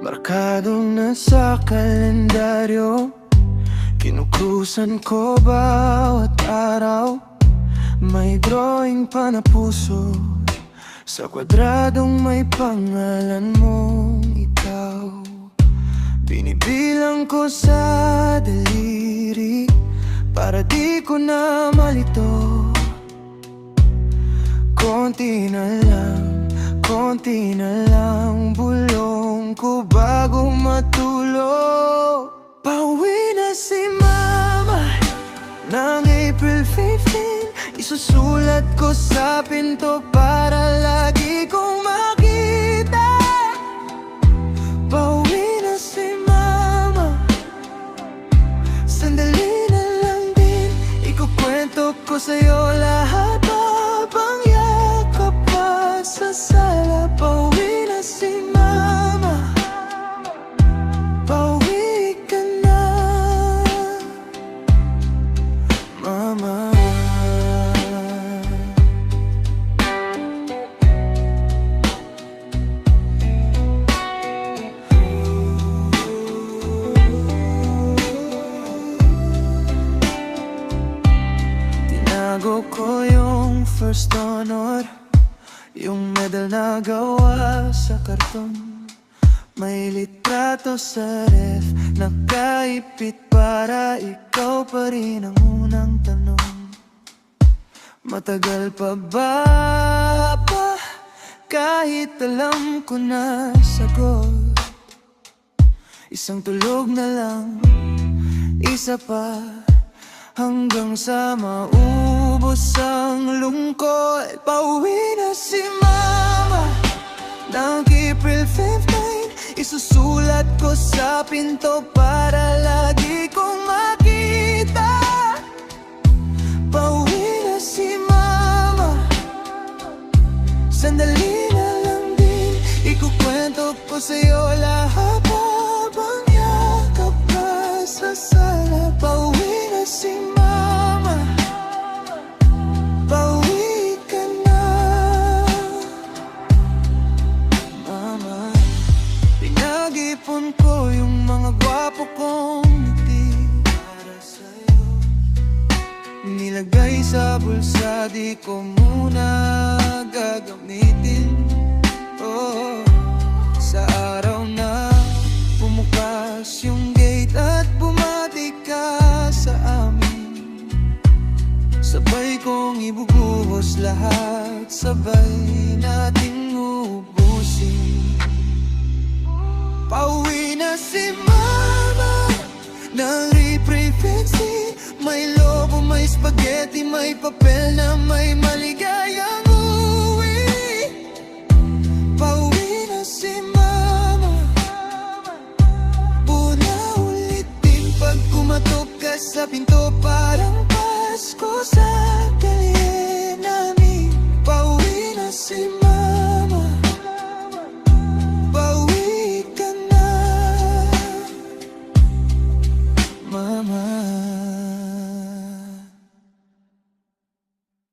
Markadong nasa kalendaryo, kinukrusan ko bawat araw. May drawing pa na puso sa kwadradong may pangalan mong ikaw. Binibilang ko sa daliri para di ko na malito. Konti na lang bulong ko bago matulog. Pauwi na si mama ng April 15. Isusulat ko sa pinto para lagi kong makita. Pauwi na si mama, sandali na lang din. Ikukwento ko sa'yo lahat habang yakap pa sa sala. Pauwi na si mama, pauwi ka na, mama. Tinago ko yung first honor, yung medal na gawa sa karton. May litrato sa ref, nakaipit para ikaw pa rin ang unang tanong. Matagal pa ba kahit alam ko na sagot? Isang tulog na lang, isa pa, hanggang sa maubos ang lungkot. Pauwi na si mama ng April 15. Isusulat ko sa pinto para lagi kong makita. Pauwi na si mama, sandali na lang din. Ikukwento ko sa'yo lahat habang yakap ka sa sala. Pauwi na si mama, pauwi ka na, mama. Pinag-ipon ko yung mga gwapo kong ngiti para sa'yo. Nilagay sa bulsa, di ko muna gagamitin. Oh, sa araw na bumukas yung gate at bumati ka sa amin, sabay kong ibubuhos lahat, sabay nating ubusin. Pauwi na si mama ng April 15. May lobo, may spaghetti, may papel na may maligaw.